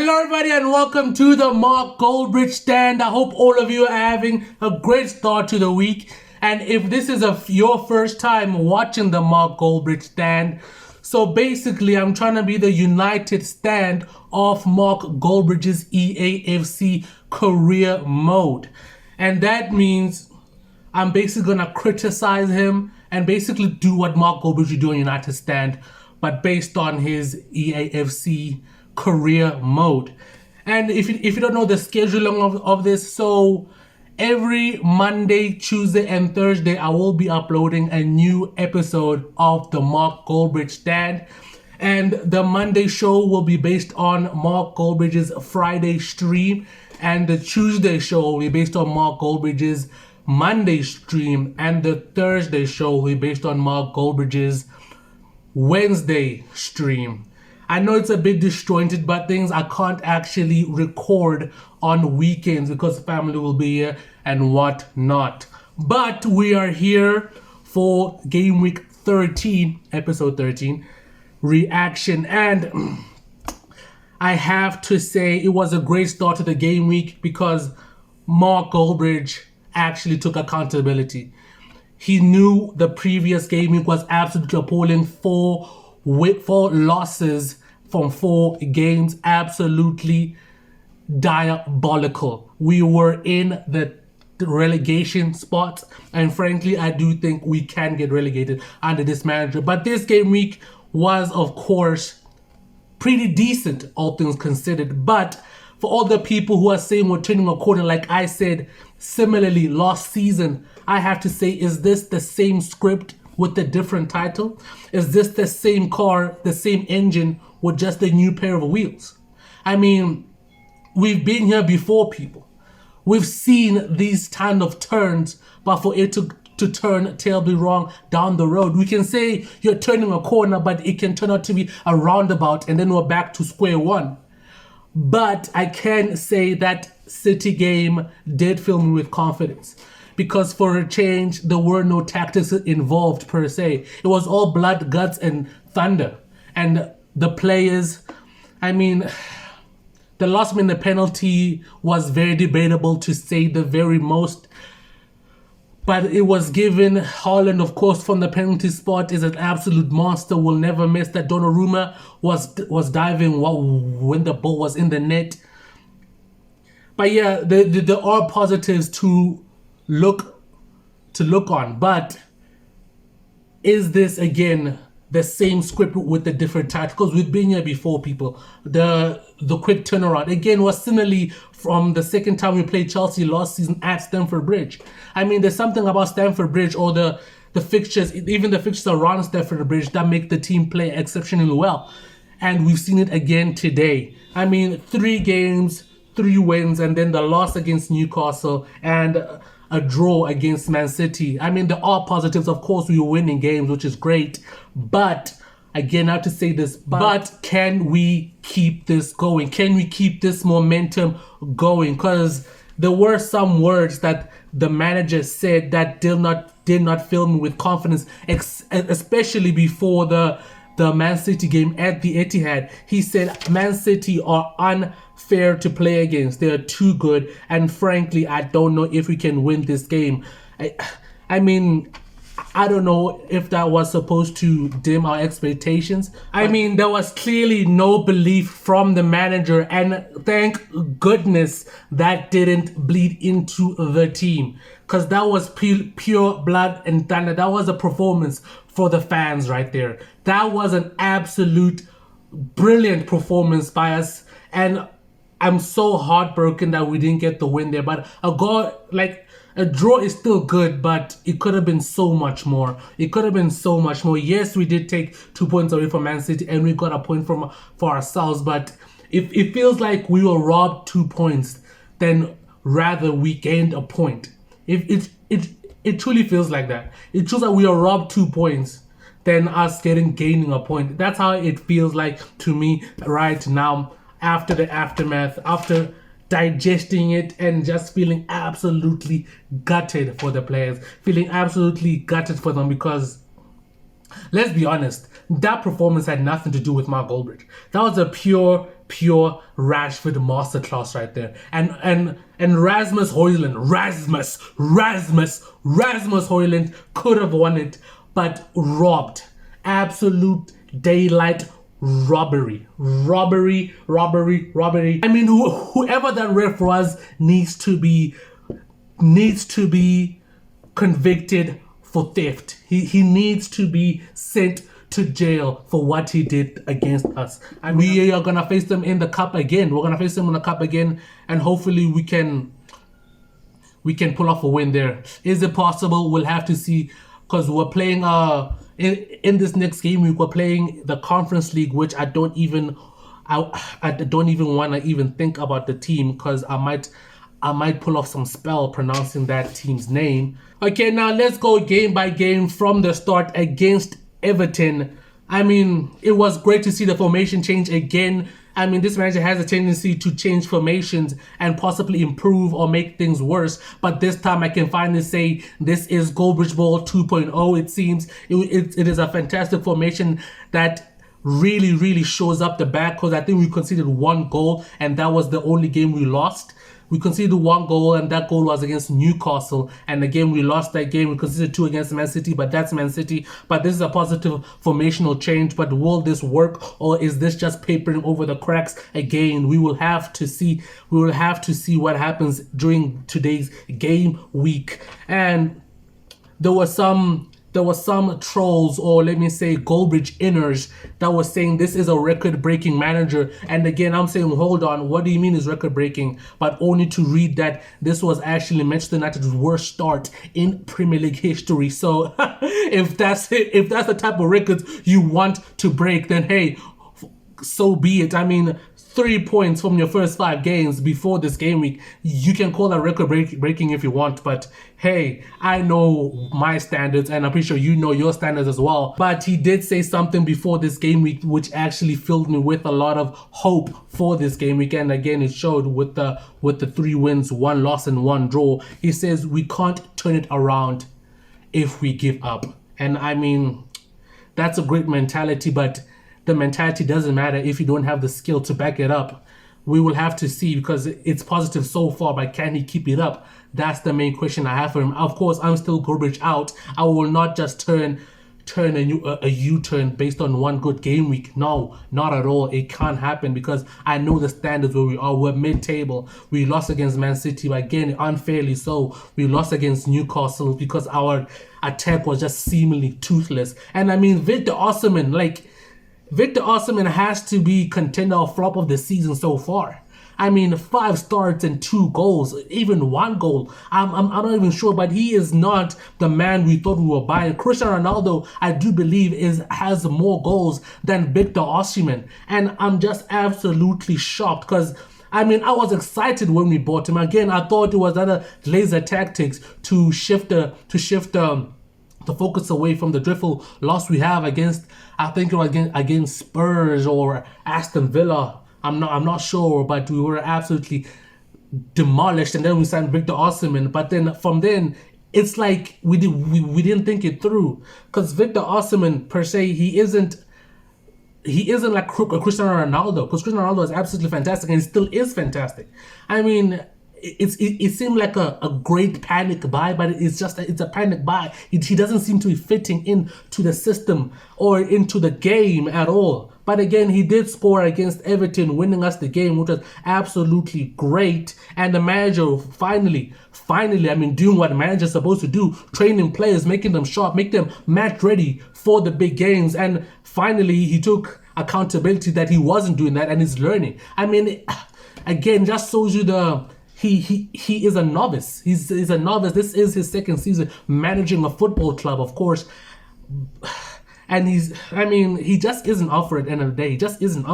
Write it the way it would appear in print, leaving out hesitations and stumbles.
Hello everybody and welcome to the Mark Goldbridge stand. I hope all of you are having a great start to the week. And if this is your first time watching the Mark Goldbridge stand, so basically I'm trying to be the united stand of Mark Goldbridge's EAFC career mode. And that means I'm basically going to criticize him and basically do what Mark Goldbridge would do in United Stand, but based on his EAFC career mode. And if you don't know the scheduling of this, so every Monday, Tuesday, and Thursday, I will be uploading a new episode of the Mark Goldbridge stand. And the Monday show will be based on Mark Goldbridge's Friday stream, and the Tuesday show will be based on Mark Goldbridge's Monday stream, and the Thursday show will be based on Mark Goldbridge's Wednesday stream. I know it's a bit disjointed, but things I can't actually record on weekends because family will be here and whatnot. But we are here for game week 13, episode 13, reaction. And I have to say it was a great start to the game week because Mark Goldbridge actually took accountability. He knew the previous game week was absolutely appalling. Four losses from 4 games, absolutely diabolical. We were in the relegation spot, and frankly, I do think we can get relegated under this manager. But this game week was, of course, pretty decent, all things considered. But for all the people who are saying we're turning a corner, like I said, similarly, last season, I have to say, is this the same script with a different title? Is this the same car, the same engine with just a new pair of wheels? I mean, we've been here before, people. We've seen these kind of turns, but for it to turn terribly wrong down the road, we can say you're turning a corner, but it can turn out to be a roundabout, and then we're back to square one. But I can say that City game did fill me with confidence, because for a change, there were no tactics involved per se. It was all blood, guts, and thunder. And the players, I mean, the last minute penalty was very debatable, to say the very most. But it was given. Haaland, of course, from the penalty spot is an absolute monster. Will never miss that. Donnarumma was diving when the ball was in the net. But yeah, there are positives to look on, but is this again the same script with the different tacticals? We've been here before, people. The quick turnaround again was similarly from the second time we played Chelsea last season at Stamford Bridge. I mean, there's something about Stamford Bridge, or the fixtures, even the fixtures around Stamford Bridge, that make the team play exceptionally well, and we've seen it again today. I mean, 3 games, 3 wins, and then the loss against Newcastle and a draw against Man City. I mean, there are positives. Of course, we were winning games, which is great. But again, I have to say this, but can we keep this going? Can we keep this momentum going? Because there were some words that the manager said that did not fill me with confidence, especially before the Man City game at the Etihad. He said Man City are unfair to play against. They're too good, and frankly, I don't know if we can win this game. I mean, I don't know if that was supposed to dim our expectations. I mean, there was clearly no belief from the manager, and thank goodness that didn't bleed into the team, because that was pure blood and thunder. That was a performance for the fans right there. That was an absolute brilliant performance by us, and I'm so heartbroken that we didn't get the win there. But a draw is still good, but it could have been so much more. It could have been so much more. Yes, we did take 2 points away from Man City, and we got a point for ourselves. But if it feels like we were robbed 2 points, then rather we gained a point. It truly feels like that. It feels like we are robbed 2 points than us gaining a point. That's how it feels like to me right now, after the aftermath, after digesting it and just feeling absolutely gutted for the players, feeling absolutely gutted for them, because let's be honest, that performance had nothing to do with Mark Goldbridge. That was a pure pure Rashford masterclass right there. And Rasmus Højlund could have won it, but robbed. Absolute daylight robbery. I mean, whoever that ref was needs to be convicted for theft. He needs to be sent to jail for what he did against us. And we are gonna face them in the cup again. We're gonna face them in the cup again, and hopefully we can pull off a win there. Is it possible? We'll have to see, because we're playing in this next game week, we're playing the Conference League, which I don't even want to even think about the team, because I might pull off some spell pronouncing that team's name. Okay, now let's go game by game from the start against Everton. I mean, it was great to see the formation change again. I mean, this manager has a tendency to change formations and possibly improve or make things worse. But this time I can finally say this is Goldbridge Ball 2.0. It seems it is a fantastic formation that really shows up the back, because I think we conceded 1 goal and that was the only game we lost. We conceded 1 goal, and that goal was against Newcastle. And again, we lost that game. We conceded 2 against Man City, but that's Man City. But this is a positive formational change. But will this work, or is this just papering over the cracks again? We will have to see. We will have to see what happens during today's game week. And there were some trolls, or let me say Goldbridge inners, that was saying this is a record-breaking manager. And again, I'm saying, hold on, what do you mean is record-breaking? But only to read that this was actually Manchester United's worst start in Premier League history. So if that's the type of records you want to break, then hey, so be it. I mean, 3 points from your first 5 games before this game week, you can call that record breaking if you want, but hey, I know my standards, and I'm pretty sure you know your standards as well. But he did say something before this game week which actually filled me with a lot of hope for this game week, and again it showed with the 3 wins, 1 loss and 1 draw. He says we can't turn it around if we give up. And I mean, that's a great mentality, but the mentality doesn't matter if you don't have the skill to back it up. We will have to see, because it's positive so far, but can he keep it up? That's the main question I have for him. Of course, I'm still Goldbridge out. I will not just turn a U-turn based on 1 good game week. No, not at all. It can't happen, because I know the standards where we are. We're mid-table. We lost against Man City, but again, unfairly so. We lost against Newcastle because our attack was just seemingly toothless. And I mean, Victor Osimhen has to be contender or flop of the season so far. I mean, 5 starts and 2 goals, even 1 goal. I'm not even sure, but he is not the man we thought we were buying. Cristiano Ronaldo, I do believe, has more goals than Victor Osimhen, and I'm just absolutely shocked, because I mean, I was excited when we bought him. Again, I thought it was other laser tactics to shift the focus away from the dreadful loss we have against, I think it was against Spurs or Aston Villa. I'm not sure, but we were absolutely demolished, and then we signed Victor Osimhen. But then from then, it's like we didn't think it through, because Victor Osimhen per se, he isn't like Cristiano Ronaldo, because Cristiano Ronaldo is absolutely fantastic, and he still is fantastic. I mean, it seemed like a great panic buy, but it's a panic buy. He doesn't seem to be fitting into the system or into the game at all. But again, he did score against Everton, winning us the game, which was absolutely great. And the manager finally, I mean, doing what a manager is supposed to do, training players, making them sharp, make them match ready for the big games. And finally, he took accountability that he wasn't doing that, and he's learning. I mean, again, just shows you he is a novice. He's a novice. This is his 2nd season managing a football club, of course. And he just isn't up for it at the end of the day. He just isn't up.